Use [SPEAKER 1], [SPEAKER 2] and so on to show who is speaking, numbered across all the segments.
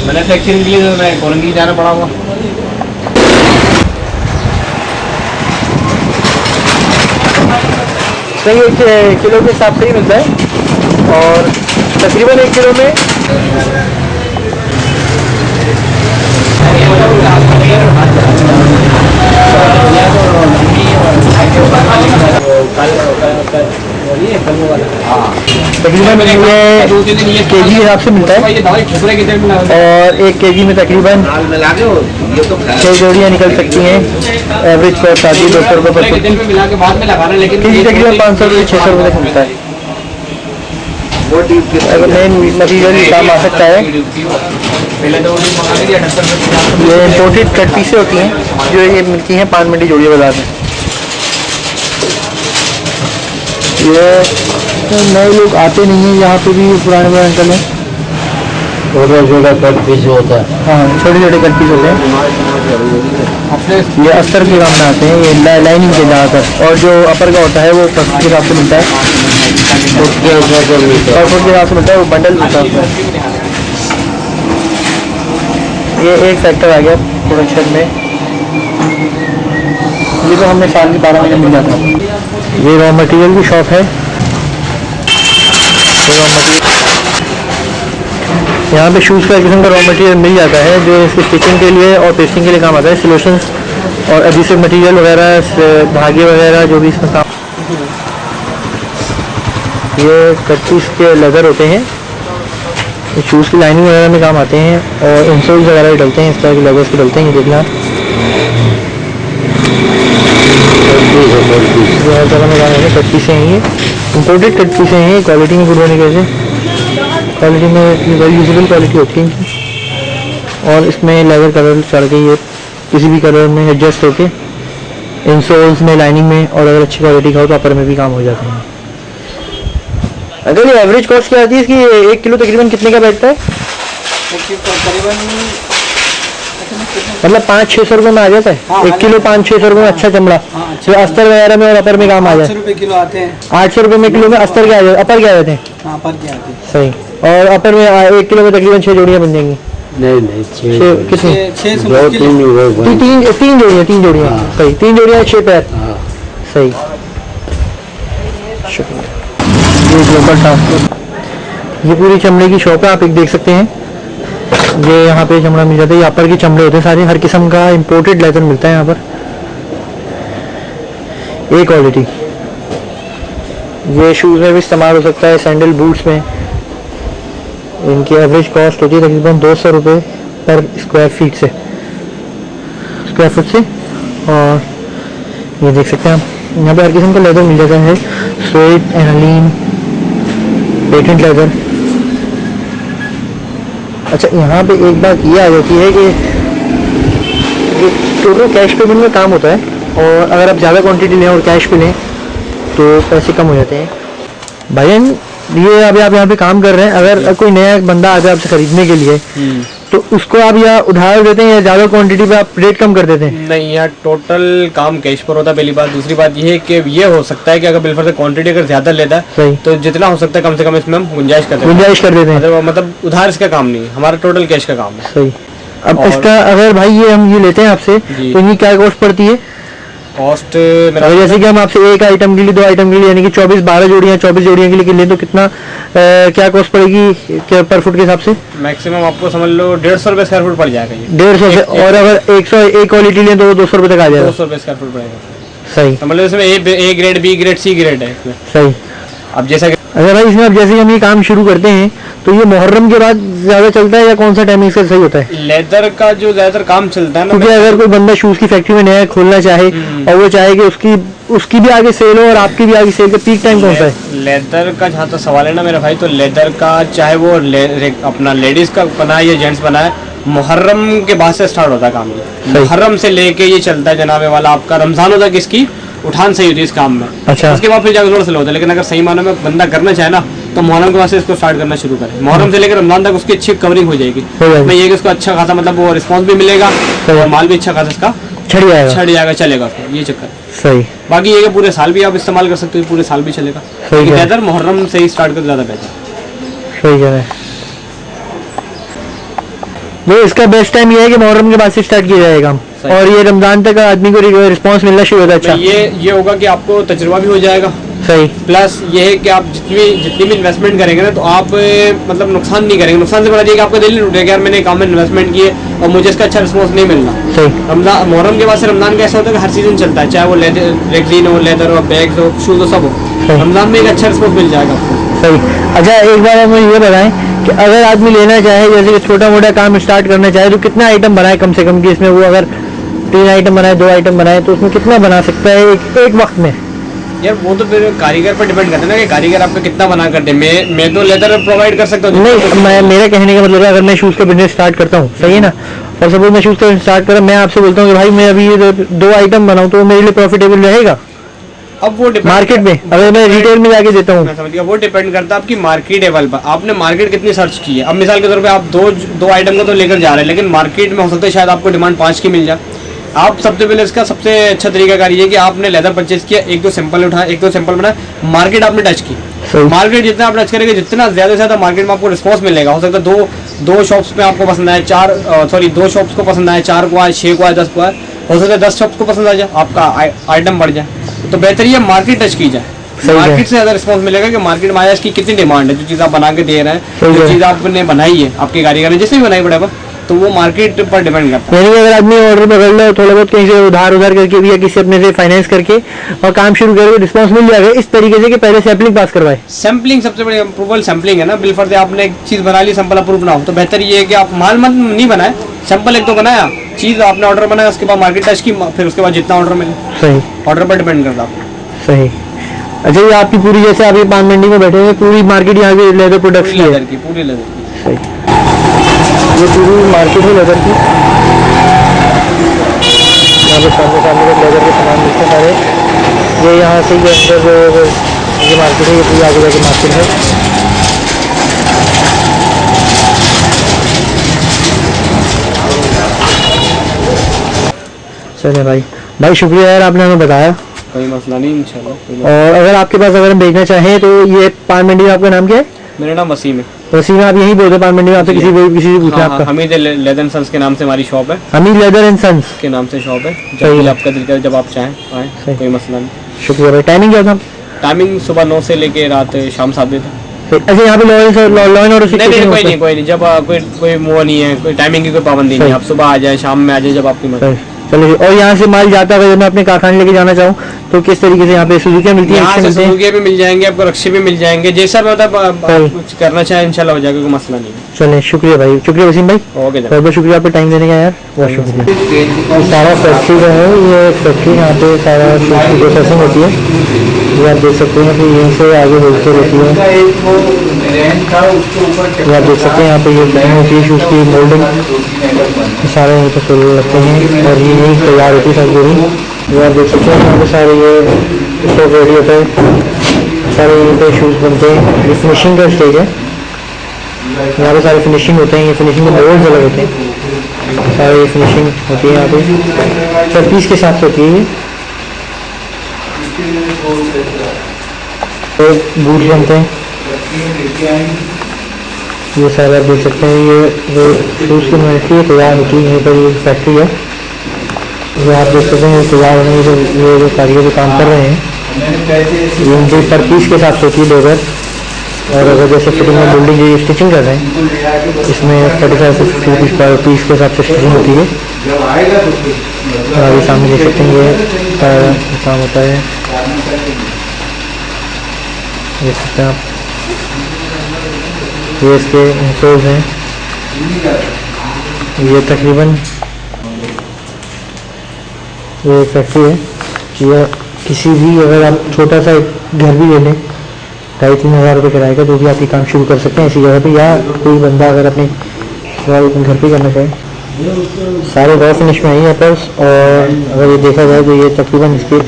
[SPEAKER 1] Manufacturing के लिए मैं कोरंगी जाना पड़ा हुआ।
[SPEAKER 2] सही, 1 किलो के हिसाब से ही मिलता है और तकरीबन 1 किलो में तकरीबन ये केजी हिसाब से मिलता है और 1 केजी में तकरीबन 6 जोड़ियाँ निकल सकती हैं। एवरेज कॉस्ट आती है 200 रुपये पर केजी, तकरीबन 500 रुपये 600 रुपये तक मिलता है। अगर मेन मटीरियल काम आ सकता है। ये इम्पोर्टेड कट पीसें होती हैं जो ये मिलती हैं पान मंडी जोड़िया बाजार में। ये नए लोग आते नहीं हैं यहाँ पे भी, पुराने पुराने अंकल हैं।
[SPEAKER 3] छोटा छोटा कट पीस होता है।
[SPEAKER 2] हाँ, छोटे छोटे कट पीस होते हैं। ये अस्तर के काम में आते हैं, ये लाइनिंग के ज़्यादातर, और जो अपर का होता है वो फुट के हिसाब से मिलता है, फुट के हिसाब से मिलता है, वो बंडल मिलता है। ये एक फैक्टर आ गया प्रोडक्शन में, ये तो हमने साल के 12 महीने मिल जाता है। ये रॉ मटेरियल की शॉप है। रॉ मटेरियल यहाँ पे शूज़ का एक किस्म का रॉ मटेरियल मिल जाता है जो इसकी स्टिचिंग के लिए और पेस्टिंग के लिए काम आता है। सोल्यूशंस और एडहेसिव मटेरियल वगैरह, धागे वगैरह जो भी इसमें काम। ये कट पीस के लेदर होते हैं, शूज़ की लाइनिंग वगैरह में काम आते हैं और इंसोल्स वगैरह भी डलते हैं, इस तरह के लेदर्स के डलते हैं। ये देखना हर जगह में काम है। कट पीसें हैं, ये इम्पोर्टेड कट पीसें हैं, क्वालिटी में गुड होने की वजह से, क्वालिटी में वेरी यूजेबल क्वालिटी होती है। और इसमें लेदर कलर चढ़ के ये किसी भी कलर में एडजस्ट होके इंसोल्स में, लाइनिंग में, और अगर अच्छी क्वालिटी का हो तो अपर में भी काम हो जाते हैं। अगर ये एवरेज कॉस्ट क्या आती है इसकी? 1 किलो तकरीबन कितने का बैठता है? मतलब 500-600 रुपये में आ जाता है। हाँ, 1 किलो 500-600 रुपये में अच्छा चमड़ा। जो अस्तर वगैरह में और अपर में काम आ जाए।
[SPEAKER 3] 800 रुपये किलो आते हैं।
[SPEAKER 2] 800 रुपये में किलो में अस्तर क्या आ जाए, अपर क्या आ जाते हैं?
[SPEAKER 3] अपर क्या आते हैं।
[SPEAKER 2] सही। और अपर में 1 किलो में तकरीबन 6 जोड़ियाँ बन जाएंगी।
[SPEAKER 3] नहीं,
[SPEAKER 2] कितनी? 3 जोड़ियाँ। सही, 3 जोड़ियाँ 6 पैर। सही, शुक्रिया। ये ग्लोबल ट्रांसपोर्ट, ये पूरी चमड़े की शॉप है, आप एक देख सकते हैं। ये यहाँ पे चमड़ा मिल जाता है, यहाँ पर के चमड़े होते हैं सारे, हर किस्म का इम्पोर्टेड लेदर मिलता है यहाँ पर, ए क्वालिटी। ये शूज़ में भी इस्तेमाल हो सकता है, सैंडल, बूट्स में। इनकी एवरेज कॉस्ट होती है तकरीबन 200 रुपये पर स्क्वायर फुट से। और ये देख सकते हैं आप, यहाँ पे हर किस्म का लेदर मिल जाता है, स्वेट, एनालीन, पेटेंट लेदर। अच्छा, यहाँ पे एक बात ये आ जाती है कि ये टोटल कैश पेमेंट में काम होता है, और अगर आप ज़्यादा क्वांटिटी लें और कैश पे लें तो पैसे कम हो जाते हैं। भाईजान, ये अभी आप यहाँ पे काम कर रहे हैं, अगर कोई नया बंदा आ जाए आपसे खरीदने के लिए तो उसको आप या उधार देते हैं या ज़्यादा क्वांटिटी पे आप रेट कम कर देते हैं?
[SPEAKER 1] नहीं, यहाँ टोटल काम कैश पर होता है। पहली बात। दूसरी बात ये है कि ये हो सकता है कि अगर बिल्फर से क्वांटिटी अगर ज्यादा लेता है तो जितना हो सकता है कम से कम इसमें हम गुंजाइश कर देते हैं। मतलब उधार इसका काम नहीं है, हमारा टोटल कैश का काम है।
[SPEAKER 2] सही। अब इसका अगर भाई ये हम ये लेते हैं आपसे तो इनकी क्या कॉस्ट पड़ती है?
[SPEAKER 1] कॉस्ट
[SPEAKER 2] जैसे कि हम आपसे एक आइटम के लिए, 2 आइटम के लिए, यानी कि 12 जोड़ियाँ 24 जोड़ियाँ के लिए लें तो कितना क्या कॉस्ट पड़ेगी पर फुट के हिसाब से?
[SPEAKER 1] मैक्सिमम आपको समझ लो 150 रुपये स्क्वायर फुट पड़ जाएगा ये।
[SPEAKER 2] 150 से, और अगर 101 क्वालिटी लें तो 200 रुपये तक आ जाएगा।
[SPEAKER 1] 200 रुपये स्क्वायर फुट पड़ेगा।
[SPEAKER 2] सही।
[SPEAKER 1] मतलब इसमें A grade, B grade, C grade है इसमें।
[SPEAKER 2] सही।
[SPEAKER 1] अब जैसा
[SPEAKER 2] अगर भाई इसमें अब जैसे हम ये काम शुरू करते हैं तो ये मुहर्रम के बाद ज्यादा चलता है या कौन सा टाइमिंग से सही होता है?
[SPEAKER 1] लेदर का जो ज्यादातर काम चलता है ना,
[SPEAKER 2] क्योंकि अगर कोई बंदा शूज की फैक्ट्री में नया खोलना चाहे और वो चाहे कि उसकी भी आगे सेल हो और आपकी भी आगे सेल, का पीक टाइम कौन सा है?
[SPEAKER 1] लेदर का जहाँ तक सवाल है ना मेरा भाई, तो लेदर का चाहे वो अपना लेडीज का बनाए या जेंट्स बनाए, मुहर्रम के बाद से स्टार्ट होता है काम। मुहर्रम से लेके ये चलता है जनाबे वाला आपका रमजान होता है, किसकी उठान सही होती है इस काम में।
[SPEAKER 2] अच्छा।
[SPEAKER 1] उसके बाद फिर जाकर जोर से होता है। लेकिन अगर सही मानों में बंदा करना चाहे ना तो मुहर्रम के बाद से इसको स्टार्ट करना शुरू करें। मुहर्रम से लेकर रमजान तक उसकी अच्छी कवरिंग हो जाएगी। मैं ये कि उसको अच्छा खासा मतलब वो रिस्पॉन्स भी मिलेगा और माल भी अच्छा खासा इसका छड़ जाएगा, चलेगा उसको, ये चक्कर।
[SPEAKER 2] सही।
[SPEAKER 1] बाकी ये कि पूरे साल भी आप इस्तेमाल कर सकते हो, पूरे साल भी चलेगा। बेहतर मुहर्रम से ही स्टार्ट कर ज़्यादा बेहतर।
[SPEAKER 2] सही कह रहे हैं। वो इसका बेस्ट टाइम ये है कि मुहर्रम के बाद से स्टार्ट किया जाएगा काम,
[SPEAKER 1] सही।
[SPEAKER 2] और ये रमजान तक आदमी को रिस्पांस मिलना शुरू होता है। अच्छा,
[SPEAKER 1] ये होगा कि आपको तजुर्बा भी हो जाएगा,
[SPEAKER 2] सही।
[SPEAKER 1] प्लस ये है कि आप जितनी भी इन्वेस्टमेंट करेंगे ना, तो आप मतलब नुकसान नहीं करेंगे। नुकसान से बड़ा ये कि आपका दिल नहीं टूटेगा, यार मैंने काम में इन्वेस्टमेंट की है और मुझे इसका अच्छा रिस्पॉन्स नहीं मिलना।
[SPEAKER 2] सही।
[SPEAKER 1] रमजान मुहर्रम के बाद से रमजान का ऐसा होता है कि हर सीजन चलता है, चाहे वो रेगजीन हो, लेदर हो, बैग्स हो, शूज हो, सब हो।
[SPEAKER 2] सही।
[SPEAKER 1] रमजान में एक अच्छा रिस्पॉन्स मिल जाएगा आपको।
[SPEAKER 2] सही। अच्छा, एक बार आप मुझे ये बताएं कि अगर आदमी लेना चाहे, जैसे कि छोटा मोटा काम स्टार्ट करना चाहे, तो कितना आइटम बनाए कम से कम, कि इसमें वो अगर 3 आइटम बनाए, 2 आइटम बनाए, तो उसमें कितना बना सकता है एक वक्त में?
[SPEAKER 1] यार वो तो फिर कारीगर पर डिपेंड करता है ना कि कारीगर आपका कितना बना करते हैं। मैं तो लेदर प्रोवाइड कर सकता हूँ।
[SPEAKER 2] नहीं, मैं मेरा कहने का मतलब है, अगर मैं शूज़ का बिजनेस स्टार्ट करता हूँ, सही है ना, और सपोज मैं शूज़ का स्टार्ट करा, मैं आपसे बोलता हूँ कि भाई मैं अभी ये 2 आइटम बनाऊँ, तो मेरे लिए प्रॉफिटेबल रहेगा
[SPEAKER 1] अब वो
[SPEAKER 2] मार्केट में, अगर मैं रिटेल में जाके देता हूँ?
[SPEAKER 1] मैं समझ गया, वो डिपेंड करता है आपकी मार्केट लेवल पर, आपने मार्केट कितनी सर्च की है। अब मिसाल के तौर पे आप दो आइटम को तो लेकर जा रहे हैं, लेकिन मार्केट में हो सकता है शायद आपको डिमांड 5 की मिल जाए। आप सबसे पहले इसका सबसे अच्छा तरीका कार कि आपने लेदर परचेज किया, 1-2 सैंपल उठाया, 1-2 सैंपल बनाया, मार्केट आपने टच की। मार्केट जितना आप टच करेंगे, जितना ज्यादा से ज्यादा मार्केट में आपको रिस्पॉन्स मिलेगा। हो सकता है दो शॉप्स में आपको पसंद आए, 2 शॉप्स को पसंद आए, 4 को आए, 6 को आए, 10 को आए, हो सकता है 10 शॉप्स को पसंद आ जाए, आपका आइटम बढ़ जाए। तो बेहतर ये मार्केट टच की जाए, मार्केट से ज्यादा रिस्पॉन्स मिलेगा कि मार्केट में आया इसकी कितनी डिमांड है, जो चीज़ आप बना के दे रहे हैं, जो चीज़ आपने बनाई है, आपके कारीगर ने जिसने भी बनाई बड़ा, तो वो मार्केट पर डिपेंड करता है।
[SPEAKER 2] यानी अगर आदमी ऑर्डर पकड़ लो, थोड़ा बहुत कहीं से उधार करके भी या किसी अपने से फाइनेंस करके और काम शुरू करे, रिस्पांस मिल जाएगा इस तरीके से कि पहले सैंपलिंग पास करवाए।
[SPEAKER 1] सैंपलिंग सबसे बड़ी अप्रूवल सैंपलिंग है ना। बिल फर्दे आपने एक चीज़ बना ली, सैंपल अप्रूव ना हो, तो बेहतर ये है कि आप माल मत नहीं बनाए, सैंपल एक तो बनाया, चीज़ आपने ऑर्डर बनाया, उसके बाद मार्केट टच की, फिर उसके बाद जितना ऑर्डर मिले।
[SPEAKER 2] सही।
[SPEAKER 1] ऑर्डर पर डिपेंड करता है।
[SPEAKER 2] सही। अच्छा, ये आपकी पूरी, जैसे आप ये पान मंडी में बैठे हैं, पूरी मार्केट यहाँ की लेदर प्रोडक्ट्स की है?
[SPEAKER 1] पूरी लेदर की।
[SPEAKER 2] सही। ये पूरी मार्केट है लेदर की। यहाँ पे सामने लेदर के सामान मिलते हैं सारे। ये यहाँ से ये अंदर ये मार्केट है, ये पूरी आगे जाके मार्केट है। चलिए भाई शुक्रिया यार, आपने हमें बताया।
[SPEAKER 1] कोई मसला नहीं, इंशाल्लाह।
[SPEAKER 2] और अगर आपके पास अगर हम भेजना चाहें तो ये पान मंडी में, आपका नाम क्या है?
[SPEAKER 1] मेरा नाम वसीम है।
[SPEAKER 2] वसीम, आप यहीं बोलते पान मंडी में? आपसे किसी से पूछना? आपका
[SPEAKER 1] हमीद लेदर एंड सन्स के नाम से हमारी शॉप है।
[SPEAKER 2] हमीद लेदर एंड सन्स
[SPEAKER 1] के नाम से शॉप है। जब भी आपका दिल करे, जब आप चाहें आए, कोई मसला नहीं।
[SPEAKER 2] शुक्रिया भाई। टाइमिंग क्या था?
[SPEAKER 1] टाइमिंग सुबह 9 से लेके रात शाम 7 बजे तक।
[SPEAKER 2] अच्छा, यहाँ पे लॉ एंड ऑर्डर?
[SPEAKER 1] नहीं, कोई नहीं। जब कोई वो नहीं है, कोई टाइमिंग की कोई पाबंदी नहीं है। आप सुबह आ जाए, शाम में आ जाए, जब आपकी मर्जी।
[SPEAKER 2] चलिए। और यहाँ से माल जाता है, अगर मैं अपने कारखाने लेके जाना चाहूँ तो किस तरीके से यहाँ पे सुजुकियाँ मिलती है?
[SPEAKER 1] यहाँ से सुजुकियाँ भी मिल जाएंगे आपको, रक्शे भी मिल जाएंगे, जैसा मतलब कुछ करना चाहे इंशाल्लाह हो जाएगा, कोई मसला नहीं है।
[SPEAKER 2] चलिए, शुक्रिया भाई, शुक्रिया वसीम भाई।
[SPEAKER 1] ओके,
[SPEAKER 2] बहुत बहुत शुक्रिया आपका टाइम देने का यार, बहुत शुक्रिया। सारा फैक्ट्री जो है, ये फैक्ट्री यहाँ पे सारा प्रोसेसिंग होती है। ये आप देख सकते हैं कि यहीं से आगे होलसेल होती है। ये आप देख सकते हैं यहाँ पे ये बनी होती है शूज़ की मोल्डिंग, सारे यहीं पे फूल लगते हैं और ये यहीं तैयार होती है सब पूरी। ये आप देख सकते हैं यहाँ पे सारे ये स्टॉक रेडी होता है, सारे यहीं पे शूज़ बनते हैं। ये फिनिशिंग का स्टेज है, यहाँ पे सारे फिनिशिंग होते हैं। ये फिनिशिंग के मोल्ड्स अलग होते हैं, सारे ये फिनिशिंग होती है यहाँ पे, सब पीस के साथ होती है। ये बूट बनते हैं, ये सारे आप देख सकते हैं। ये जो शूज़ की फैक्ट्री तैयार होती है, यहीं पर ये फैक्ट्री है। ये आप देख सकते हैं तैयार होने ये जो कारीगर जो काम कर रहे हैं, ये इनके पर पीस के साथ होती है लेबर। और अगर जैसे फिटिंग में बिल्डिंग ये स्टिचिंग कर रहे हैं, इसमें 35 से 50 रुपीज़ पर पीस के हिसाब से स्टिचिंग होती है। और ये सामने देख सकते हैं ये काम होता है, देख सकते हैं आप। ये इसके इंसोल्स हैं। ये तकरीबन ये फैक्ट्री है। या किसी भी, अगर आप छोटा सा घर भी ले लें 2,5-3 हज़ार रुपये किराए का, तो भी आप ये काम शुरू कर सकते हैं ऐसी जगह पे। या कोई बंदा अगर अपने घर पे करना चाहे, सारे रॉ फिनिश में आई है पर्स। और अगर ये देखा जाए तो ये तकरीबन इसके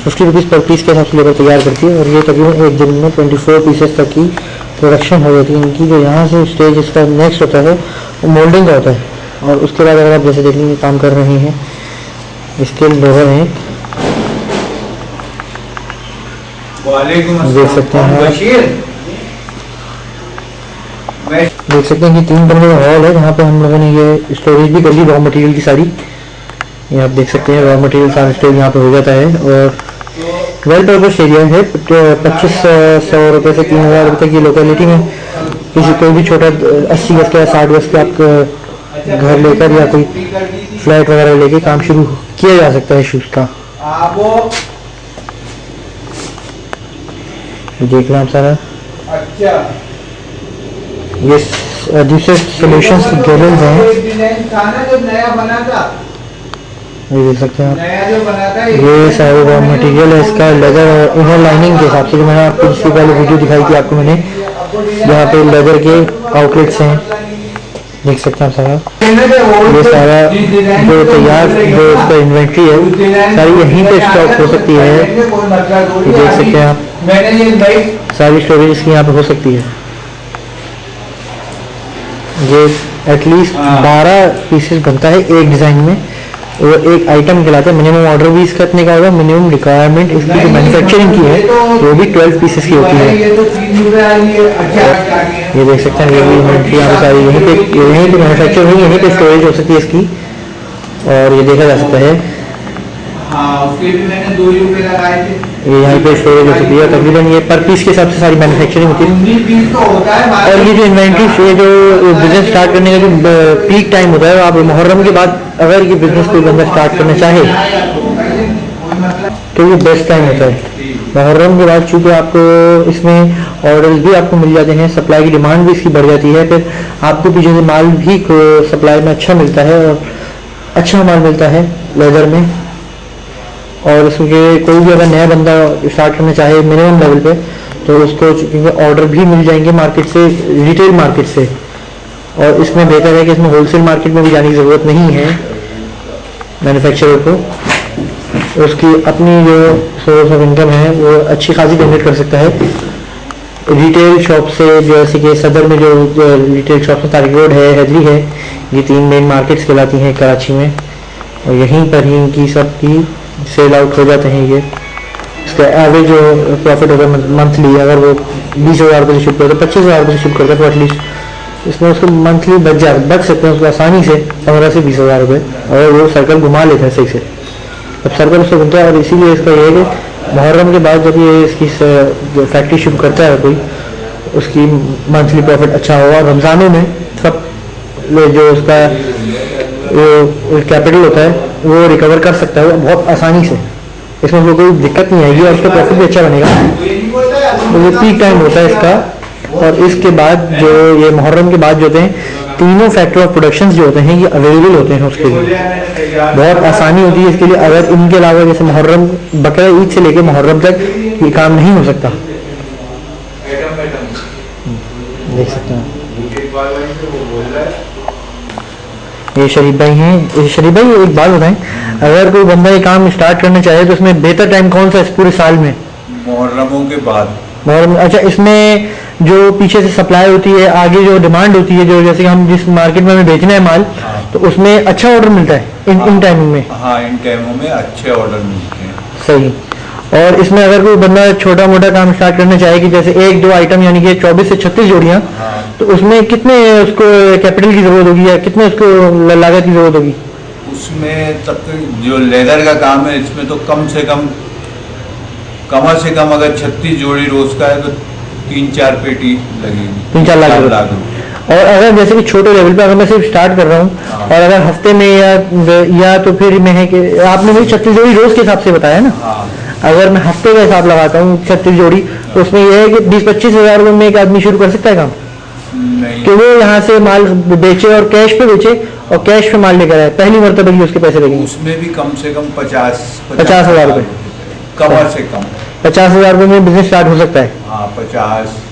[SPEAKER 2] 50 रुपीज़ पर पीस के हिसाब से लेबर तैयार करती है। और ये तकरीबन एक दिन में 24 पीसेस तक की प्रोडक्शन हो जाती है इनकी। जो यहाँ से स्टेज इसका नेक्स्ट होता है वो मोल्डिंग का होता है। और उसके बाद अगर आप जैसे देख लेंगे काम कर रहे हैं, इसके लेबर हैं, देख सकते हैं। देख सकते हैं कि 3 कमरे का हॉल है जहाँ पे हम लोगों ने ये स्टोरेज भी कर ली रॉ मटेरियल की सारी। ये आप देख सकते हैं रॉ मटेरियल सारा स्टोर यहाँ पे हो जाता है और वेल पर्पस एरिया है। 2500 रुपये से 3000 रुपये तक की लोकेलिटी में किसी कोई भी छोटा 80 गज का 60 गज का आप घर लेकर या कोई फ्लैट वगैरह लेके काम शुरू किया जा सकता है शूज़ का। देख रहे हैं आप सारा ये दूसरे सोल्यूशंस की गैलरीज हैं। ये देख सकते हैं आप ये सारे रॉ मटेरियल है इसका लेदर और इनर लाइनिंग के हिसाब से जो मैंने आपको इससे पहले वीडियो दिखाई थी आपको मैंने, यहाँ पे लेदर के आउटलेट्स हैं। देख सकते हैं आप सारा ये सारा जो तैयार जो इसका इन्वेंट्री है सारी यहीं पे स्टॉक हो सकती है। ये देख सकते हैं आप सारी स्टोरेज इसकी यहाँ पे हो सकती है। ये एटलीस्ट 12 पीसेस बनता है एक डिज़ाइन में और एक आइटम कहलाता है। मिनिमम ऑर्डर भी इसका इतने का होगा, मिनिमम रिक्वायरमेंट इसकी जो मैन्युफैक्चरिंग की है वो भी 12 पीसेस की होती है। ये देख सकते हैं ये भी इन्वेंट्री यहाँ पे सारी यहीं पे मैन्युफैक्चर हुई, यहीं पे स्टोरेज हो सकती है इसकी और ये देखा जा सकता है। ये यहाँ पे स्टोरेज हो सकती है तकरीबन ये पर पीस के हिसाब से सारी मैन्युफैक्चरिंग होती है। और ये जो इन्वेंट्री ये जो बिजनेस स्टार्ट करने का जो पीक टाइम होता है आप मुहर्रम के बाद अगर ये बिजनेस कोई बंदा स्टार्ट करना चाहे तो ये बेस्ट टाइम होता है। मुहर्रम के बाद चूँकि आपको इसमें ऑर्डर्स भी आपको मिल जाते हैं, सप्लाई की डिमांड भी इसकी बढ़ जाती है, फिर आपको पीछे से माल भी सप्लाई में अच्छा मिलता है और अच्छा माल मिलता है लेदर में। और इसमें कोई भी अगर नया बंदा स्टार्ट करना चाहे मिनिमम लेवल पे तो उसको ऑर्डर भी मिल जाएंगे मार्केट से, रिटेल मार्केट से। और इसमें बेहतर है कि इसमें होलसेल मार्केट में भी जाने की ज़रूरत नहीं है मैन्युफैक्चरर को। उसकी अपनी जो सोर्स ऑफ इनकम है वो अच्छी खासी जनरेट कर सकता है रिटेल शॉप से। जैसे कि सदर में जो रिटेल शॉप है तारिक रोड है, हैदरी है, ये 3 मेन मार्केट्स कहलाती हैं कराची में और यहीं पर ही इनकी सब की सेल आउट हो जाते हैं। ये इसका एवरेज जो प्रॉफिट होगा मंथली अगर वो 20,000 रुपये से शुरू करता है 25,000 रुपये से शुरू करता है तो एटलीस्ट इसमें उसको मंथली बच सकते हैं उसको आसानी से 15 से 20,000 रुपये और वो सर्कल घुमा लेते हैं सही से। अब सर्कल उससे घूमता है और इसीलिए इसका ये है कि मुहर्रम के बाद जब ये इसकी फैक्ट्री शुरू करता है कोई उसकी मंथली प्रॉफिट अच्छा होगा। रमज़ानों में सब जो उसका कैपिटल होता है वो रिकवर कर सकता है बहुत आसानी से, इसमें कोई दिक्कत नहीं आएगी और उसका प्रॉफिट भी अच्छा बनेगा। तो ये पीक टाइम होता है इसका। और इसके बाद जो ये मुहर्रम के बाद जो होते हैं तीनों फैक्टर ऑफ प्रोडक्शन जो होते हैं ये अवेलेबल होते हैं उसके लिए, बहुत आसानी होती है इसके लिए। अगर इनके अलावा जैसे मुहर्रम बकरा ईद से लेकर मुहर्रम तक ये काम नहीं हो सकता। देख सकते हैं ये शरीफ भाई हैं। शरीफ भाई एक बात बताएं, अगर कोई बंदा ये काम स्टार्ट करना चाहे तो उसमें बेहतर टाइम कौन सा है इस पूरे साल में?
[SPEAKER 4] मुहर्रमों के बाद।
[SPEAKER 2] मुहर्रम, अच्छा इसमें जो पीछे से सप्लाई होती है आगे जो डिमांड होती है जो जैसे कि हम जिस मार्केट में हमें बेचना है माल तो उसमें अच्छा ऑर्डर मिलता है इन टाइमिंग में।
[SPEAKER 4] हाँ इन टाइमों में अच्छे ऑर्डर मिलते हैं।
[SPEAKER 2] सही। और इसमें अगर कोई बंदा छोटा मोटा काम स्टार्ट करना चाहे कि जैसे 1-2 आइटम यानी कि 24 से 36 जोड़ियाँ, तो उसमें कितने उसको कैपिटल की जरूरत होगी या कितने उसको लागत की जरूरत होगी?
[SPEAKER 4] उसमें तब जो लेदर का काम है इसमें तो कम से कम अगर 36 जोड़ी रोज का है तो 3-4 पेटी लगेगी,
[SPEAKER 2] 3-4 लाख। और अगर जैसे कि छोटे लेवल पे अगर मैं सिर्फ स्टार्ट कर रहा हूँ और अगर हफ्ते में या तो फिर मैं है कि आपने मुझे 36 जोड़ी रोज के हिसाब से बताया ना, अगर मैं हफ्ते का हिसाब लगाता हूँ 36 जोड़ी तो उसमें यह है कि 20-25 हज़ार रुपये में एक आदमी शुरू कर सकता है काम
[SPEAKER 4] नहीं।
[SPEAKER 2] कि वो यहाँ से माल बेचे और कैश पे बेचे और कैश पे माल लेकर आए, पहली मरतबा ही उसके पैसे लगेंगे।
[SPEAKER 4] उसमें भी कम से कम
[SPEAKER 2] 50 हज़ार रुपये,
[SPEAKER 4] कम से कम
[SPEAKER 2] 50 हज़ार रुपये में बिजनेस स्टार्ट हो सकता है।
[SPEAKER 4] हाँ 50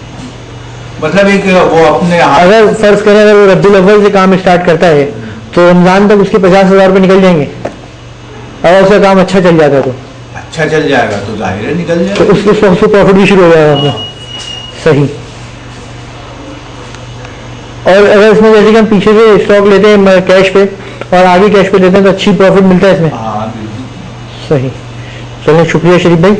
[SPEAKER 4] मतलब एक वो अपने
[SPEAKER 2] अगर फर्ज करें अगर वो रब्बुल अव्वल से काम स्टार्ट करता है तो रमजान तक उसके 50 हज़ार रुपये निकल जाएंगे और उसका काम अच्छा चल जाता है तो
[SPEAKER 4] अच्छा चल जाएगा तो जाहिर है निकल जाएगा,
[SPEAKER 2] तो उसके प्रॉफिट भी शुरू हो जाएगा अपना। सही। और अगर इसमें जैसे कि हम पीछे से स्टॉक लेते हैं कैश पे और आगे कैश पे देते हैं तो अच्छी प्रॉफिट मिलता है इसमें।
[SPEAKER 4] हाँ
[SPEAKER 2] सही। चलिए शुक्रिया शरीफ भाई।